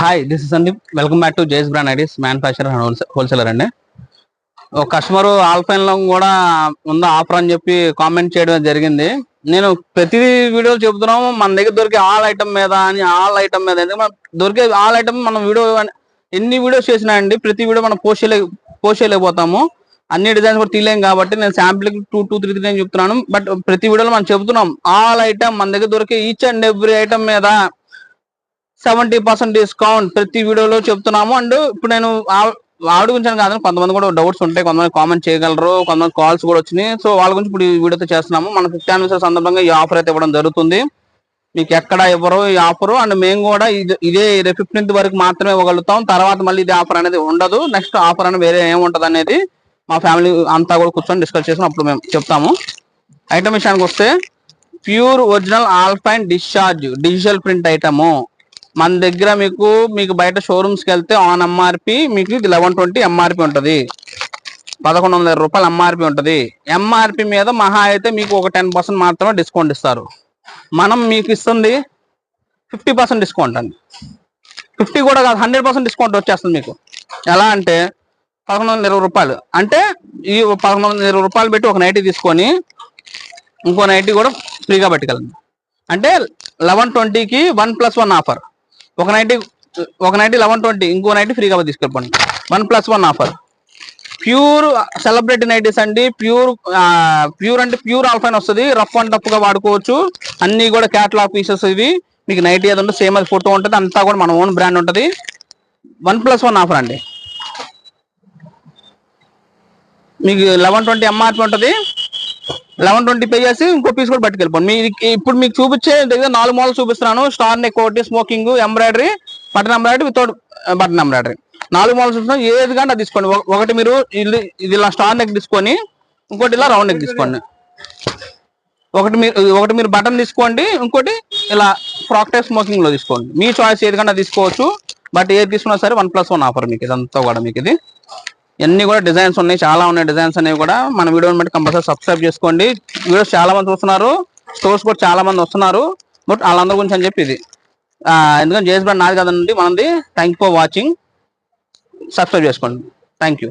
Hi, this is Sandeep. Welcome back to Jay's brand ideas manufacturer and wholesaler అండి. ఒక customer alpine లో కూడా ఉందా ఆఫర్ అని చెప్పి కామెంట్ చేయడం జరిగింది. నేను ప్రతి వీడియో చెబుతున్నాము మన దగ్గర దొరికే ఆల్ ఐటమ్ మీద అని. ఆల్ ఐటమ్ మీద దొరికే ఆల్ ఐటమ్ మనం వీడియో ఎన్ని వీడియోస్ చేసినా అండి ప్రతి వీడియో మనం పోస్ట్ చేయలేకపోతాము. అన్ని డిజైన్స్ కూడా తీయలేం కాబట్టి నేను శాంపుల్ 2-3 నేను చెప్తున్నాను. బట్ ప్రతి వీడియోలో మనం చెబుతున్నాం ఆల్ ఐటమ్ మన దగ్గర దొరికే ఈచ్ అండ్ ఎవ్రీ ఐటమ్ మీద 70% డిస్కౌంట్ ప్రతి వీడియోలో చెప్తున్నాము. అండ్ ఇప్పుడు నేను ఆవిడ గురించి కాదు, కొంతమంది కూడా డౌట్స్ ఉంటాయి, కొంతమంది కామెంట్ చేయగలరు, కొంతమంది కాల్స్ కూడా వచ్చినాయి. సో వాళ్ళ గురించి ఇప్పుడు ఈ వీడియోతో చేస్తున్నాము. మన 50th anniversary సందర్భంగా ఈ ఆఫర్ అయితే ఇవ్వడం జరుగుతుంది. మీకు ఎక్కడ ఇవ్వరు ఈ ఆఫర్. అండ్ మేము కూడా ఇదే 15th వరకు మాత్రమే ఇవ్వగలుగుతాం. తర్వాత మళ్ళీ ఇది ఆఫర్ అనేది ఉండదు. నెక్స్ట్ ఆఫర్ అనేది వేరే ఏముంటది అనేది మా ఫ్యామిలీ అంతా కూడా కూర్చొని డిస్కస్ చేసిన అప్పుడు మేము చెప్తాము. ఐటమ్ విషయానికి వస్తే pure original alpine discharge digital print item మన దగ్గర మీకు బయట షోరూమ్స్కి వెళ్తే ఆన్ ఎంఆర్పి మీకు 1120 ఎంఆర్పి ఉంటుంది. 1100 రూపాయలు ఎంఆర్పి ఉంటుంది. ఎంఆర్పి మీద మహా అయితే మీకు ఒక 10% మాత్రమే డిస్కౌంట్ ఇస్తారు. మనం మీకు ఇస్తుంది 50% డిస్కౌంట్ అండి. 50 కూడా కాదు, 100% డిస్కౌంట్ వచ్చేస్తుంది మీకు. ఎలా అంటే 1120 రూపాయలు అంటే ఈ 1120 రూపాయలు పెట్టి ఒక నైటీ తీసుకొని ఇంకో నైటీ కూడా ఫ్రీగా పట్టుకెళ్ళండి. అంటే 1120కి 1+1 ఆఫర్. ఒక నైటీ 1120, ఇంకో నైటీ ఫ్రీగా తీసుకెళ్ళండి. 1+1 ఆఫర్. ప్యూర్ సెలబ్రిటీ నైటీస్ అండి. ప్యూర్ అంటే ప్యూర్ ఆల్ఫైన్ వస్తుంది. రఫ్ అండ్ టఫ్ గా వాడుకోవచ్చు. అన్ని కూడా క్యాటలాగ్ పీసెస్ ఇవి. మీకు నైటీ ఏది ఉంటుంది సేమ్ అది ఫోటో ఉంటుంది. అంతా కూడా మన ఓన్ బ్రాండ్ ఉంటుంది. 1+1 ఆఫర్ అండి. మీకు 1120 ఎంఆర్పి ఉంటుంది. 1120 పే చేసి ఇంకో పీస్ కూడా పట్టుకెళ్ళిపోండి. ఇప్పుడు మీకు చూపించే దగ్గర 4 మోడల్ చూపిస్తున్నాను. స్టార్ నెక్ ఒకటి, smoking, embroidery, button embroidery, without button embroidery 4 models చూపిస్తున్నాను. ఏది కానీ అది తీసుకోండి. ఒకటి మీరు ఇది ఇలా స్టార్ నెక్ తీసుకొని, ఇంకోటి ఇలా రౌండ్ నెక్ తీసుకోండి. ఒకటి మీరు బటన్ తీసుకోండి, ఇంకోటి ఇలా ఫ్రాక్ టైప్ స్మోకింగ్ లో తీసుకోండి. మీ చాయిస్ ఏది కానీ తీసుకోవచ్చు. బట్ ఏది తీసుకున్నా సరే 1+1 ఆఫర్ మీకు. ఇదంతా కూడా మీకు ఇది అన్ని కూడా డిజైన్స్ ఉన్నాయి, చాలా ఉన్నాయి డిజైన్స్ అనేవి కూడా. మన వీడియోని బట్టి కంపల్సరీ సబ్స్క్రైబ్ చేసుకోండి. వీడియోస్ చాలా మంది చూస్తున్నారు, స్టోర్స్ కూడా చాలా మంది వస్తున్నారు. బట్ వాళ్ళందరి గురించి అని చెప్పి ఇది ఎందుకంటే జేఎస్ బ్రాండ్ నాది కదండి మనది. Thank you for watching. Subscribe చేసుకోండి. Thank you.